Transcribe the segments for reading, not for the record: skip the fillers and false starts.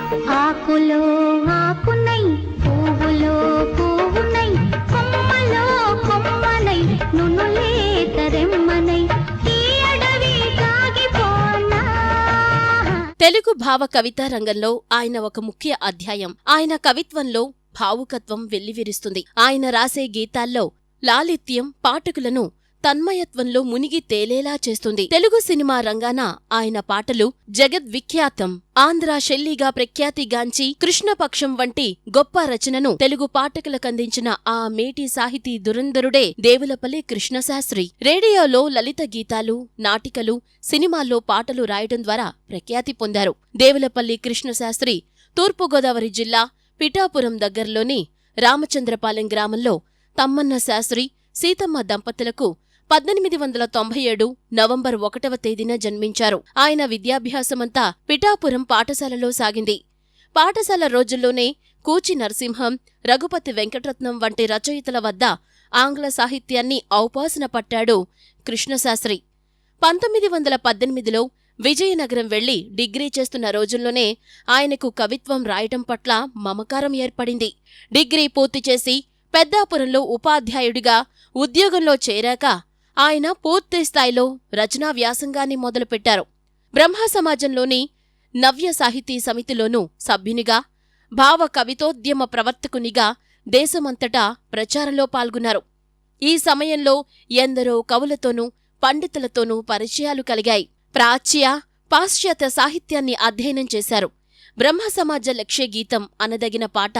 ఆకులో ఆకునై పువ్వులో పువ్వునై కొమ్మలో కొమ్మనై నునులే తరెమ్మనై ఈ అడవి సాగిపోనా. తెలుగు భావ కవితా రంగంలో ఆయన ఒక ముఖ్య అధ్యాయం. ఆయన కవిత్వంలో భావుకత్వం వెల్లివిరుస్తుంది. ఆయన రాసే గీతాల్లో లాలిత్యం పాఠకులను తన్మయత్వంలో మునిగి తేలేలా చేస్తుంది. తెలుగు సినిమా రంగాన ఆయన పాటలు జగద్విఖ్యాతం. ఆంధ్ర శెల్లిగా ప్రఖ్యాతిగాంచి కృష్ణపక్షం వంటి గొప్ప రచనను తెలుగు పాఠకులకందించిన ఆ మేటి సాహితీ దురంధరుడే దేవులపల్లి కృష్ణశాస్త్రి. రేడియోలో లలిత గీతాలు, నాటికలు, సినిమాల్లో పాటలు రాయడం ద్వారా ప్రఖ్యాతి పొందారు. దేవులపల్లి కృష్ణశాస్త్రి తూర్పుగోదావరి జిల్లా పిఠాపురం దగ్గర్లోని రామచంద్రపాలెం గ్రామంలో తమ్మన్న శాస్త్రి, సీతమ్మ దంపతులకు 1897 నవంబర్ 1వ తేదీన జన్మించారు. ఆయన విద్యాభ్యాసమంతా పిఠాపురం పాఠశాలలో సాగింది. పాఠశాల రోజుల్లోనే కూచి నరసింహం, రఘుపతి వెంకటరత్నం వంటి రచయితల వద్ద ఆంగ్ల సాహిత్యాన్ని ఔపాసన పట్టాడు కృష్ణశాస్త్రి. 1918లో విజయనగరం వెళ్లి డిగ్రీ చేస్తున్న రోజుల్లోనే ఆయనకు కవిత్వం రాయటం పట్ల మమకారం ఏర్పడింది. డిగ్రీ పూర్తి చేసి పెద్దాపురంలో ఉపాధ్యాయుడిగా ఉద్యోగంలో చేరాక ఆయన పూర్తిస్థాయిలో రచనా వ్యాసంగాన్ని మొదలుపెట్టారు. బ్రహ్మసమాజంలోని నవ్య సాహితీ సమితిలోనూ సభ్యునిగా, భావ కవితోద్యమ ప్రవర్తకునిగా దేశమంతటా ప్రచారంలో పాల్గొన్నారు. ఈ సమయంలో ఎందరో కవులతోనూ పండితులతోనూ పరిచయాలు కలిగాయి. ప్రాచ్య, పాశ్చాత్య సాహిత్యాన్ని అధ్యయనం చేశారు. బ్రహ్మసమాజ లక్ష్యగీతం అనదగిన పాట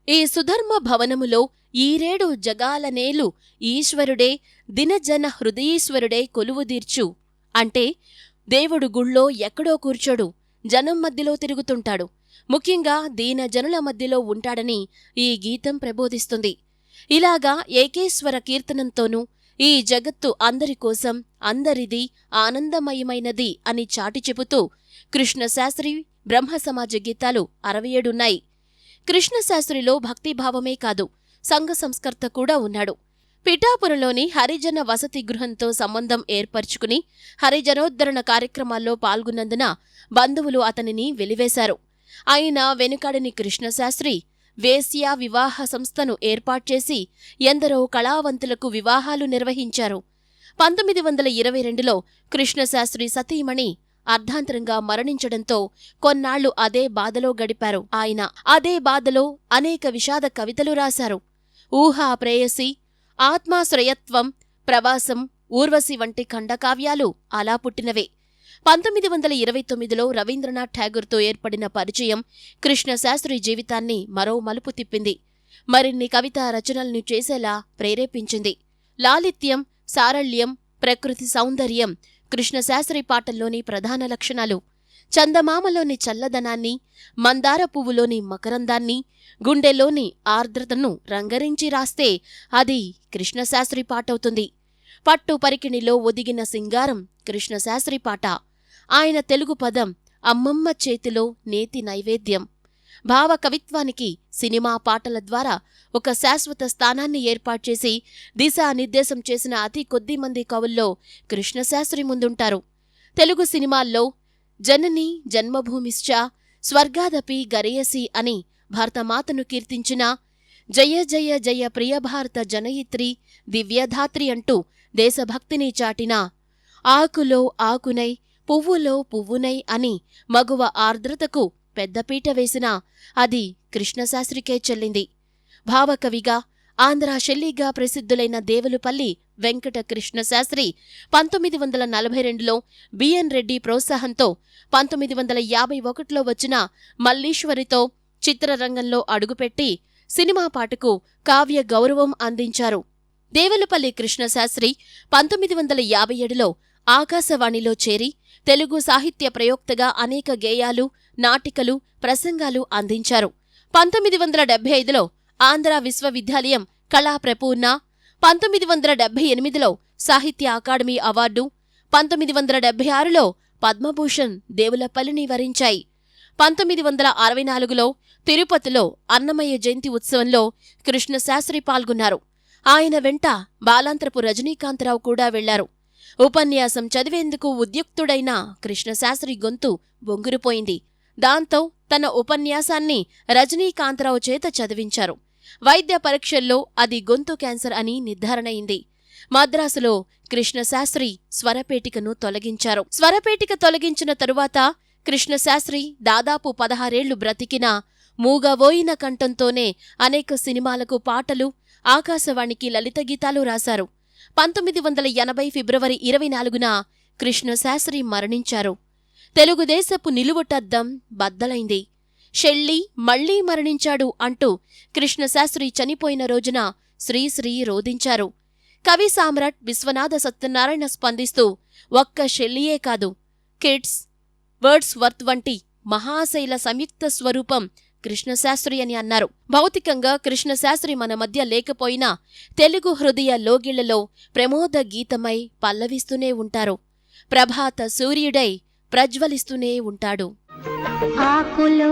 ఈ సుధర్మ భవనములో ఈరేడు జగాలనేలు ఈశ్వరుడే దినజన హృదయీశ్వరుడే కొలువుదీర్చు అంటే దేవుడు గుళ్ళో ఎక్కడో కూర్చోడు, జనం మధ్యలో తిరుగుతుంటాడు, ముఖ్యంగా దీనజనుల మధ్యలో ఉంటాడని ఈ గీతం ప్రబోధిస్తుంది. ఇలాగా ఏకేశ్వర కీర్తనంతోనూ ఈ జగత్తు అందరికోసం, అందరిది, ఆనందమయమైనది అని చాటి చెబుతూ కృష్ణశాస్త్రి బ్రహ్మసమాజ గీతాలు 67ఉన్నాయి. కృష్ణశాస్త్రిలో భక్తిభావమే కాదు, సంఘ సంస్కర్త కూడా ఉన్నాడు. పిఠాపురంలోని హరిజన వసతి గృహంతో సంబంధం ఏర్పరచుకుని హరిజనోద్ధరణ కార్యక్రమాల్లో పాల్గొన్నందున బంధువులు అతనిని వెలివేశారు. అయినా వెనుకాడని కృష్ణశాస్త్రి వేశ్యా వివాహ సంస్థను ఏర్పాట్చేసి ఎందరో కళావంతులకు వివాహాలు నిర్వహించారు. 1922లో కృష్ణశాస్త్రి సతీమణి అర్ధాంతరంగా మరణించడంతో కొన్నాళ్లు అదే బాధలో గడిపారు. ఆయన అదే బాధలో అనేక విషాద కవితలు రాశారు. ఊహా ప్రేయసి, ఆత్మాశ్రయత్వం, ప్రవాసం, ఊర్వశి వంటి ఖండకావ్యాలు అలా పుట్టినవే. 1929లో రవీంద్రనాథ్ ఠాగూర్తో ఏర్పడిన పరిచయం కృష్ణశాస్త్రి జీవితాన్ని మరో మలుపు తిప్పింది. మరిన్ని కవితా రచనల్ని చేసేలా ప్రేరేపించింది. లాలిత్యం, సారళ్యం, ప్రకృతి సౌందర్యం కృష్ణశాస్త్రి పాటల్లోని ప్రధాన లక్షణాలు. చందమామలోని చల్లదనాన్ని, మందార పువ్వులోని మకరందాన్ని, గుండెలోని ఆర్ద్రతను రంగరించి రాస్తే అది కృష్ణశాస్త్రి పాటవుతుంది. పట్టు పరికిణిలో ఒదిగిన సింగారం కృష్ణశాస్త్రి పాట. ఆయన తెలుగు పదం అమ్మమ్మ చేతిలో నేతి నైవేద్యం. భావ కవిత్వానికి సినిమా పాటల ద్వారా ఒక శాశ్వత స్థానాన్ని ఏర్పాటుచేసి దిశానిర్దేశం చేసిన అతి కొద్ది మంది కవుల్లో కృష్ణశాస్త్రి ముందుంటారు. తెలుగు సినిమాల్లో జనని జన్మభూమిశ్చ స్వర్గాదపి గరేయసి అని భారతమాతను కీర్తించిన జయ జయ జయ ప్రియభారత జనయిత్రి దివ్యధాత్రి అంటూ దేశభక్తిని చాటిన ఆకులో ఆకునై పువ్వులో పువ్వునై అని మగువ ఆర్ద్రతకు పెద్దపీట వేసినా అది కృష్ణశాస్త్రికే చెల్లింది. భావకవిగా, ఆంధ్ర శెల్లిగా ప్రసిద్ధులైన దేవులపల్లి వెంకట కృష్ణశాస్త్రి 1942లో బిఎన్ రెడ్డి ప్రోత్సాహంతో 1951లో వచ్చిన మల్లీశ్వరితో చిత్రరంగంలో అడుగుపెట్టి సినిమా పాటకు కావ్య గౌరవం అందించారు. దేవులపల్లి కృష్ణశాస్త్రి 1957లో ఆకాశవాణిలో చేరి తెలుగు సాహిత్య ప్రయోక్తగా అనేక గేయాలు, నాటికలు, ప్రసంగాలు అందించారు. 1975లో ఆంధ్ర విశ్వవిద్యాలయం కళా ప్రపూర్ణ, 1978లో సాహిత్య అకాడమీ అవార్డు, 1976లో పద్మభూషణ్ దేవులపల్లిని వరించాయి. 1964లో తిరుపతిలో అన్నమయ్య జయంతి ఉత్సవంలో కృష్ణశాస్త్రి పాల్గొన్నారు. ఆయన వెంట బాలాంత్రపు రజనీకాంతరావు కూడా వెళ్లారు. ఉపన్యాసం చదివేందుకు ఉద్యుక్తుడైన కృష్ణశాస్త్రి గొంతు బొంగురుపోయింది. దాంతో తన ఉపన్యాసాన్ని రజనీకాంతరావు చేత చదివించారు. వైద్య పరీక్షల్లో అది గొంతు క్యాన్సర్ అని నిర్ధారణయింది. మద్రాసులో కృష్ణశాస్త్రి స్వరపేటికను తొలగించారు. స్వరపేటిక తొలగించిన తరువాత కృష్ణశాస్త్రి దాదాపు 16 ఏళ్లు బ్రతికినా మూగవోయిన కంఠంతోనే అనేక సినిమాలకు పాటలు, ఆకాశవాణికి లలిత గీతాలు రాశారు. 1980 ఫిబ్రవరి 24న కృష్ణశాస్త్రి మరణించారు. తెలుగుదేశపు నిలువుటద్దం బద్దలైంది. షెల్లీ మళ్లీ మరణించాడు అంటూ కృష్ణశాస్త్రి చనిపోయిన రోజున శ్రీశ్రీ రోదించారు. కవి సామ్రాట్ విశ్వనాథ సత్యనారాయణ స్పందిస్తూ ఒక్క షెల్లీయే కాదు, కిట్స్, వర్డ్స్ వర్త్ వంటి మహాశైల సంయుక్త స్వరూపం కృష్ణశాస్త్రి అని అన్నారు. భౌతికంగా కృష్ణశాస్త్రి మన మధ్య లేకపోయినా తెలుగు హృదయ లోగిళ్లలో ప్రమోద గీతమై పల్లవిస్తూనే ఉంటారు. ప్రభాత సూర్యుడై ప్రజ్వలిస్తూనే ఉంటాడు. ఆకులో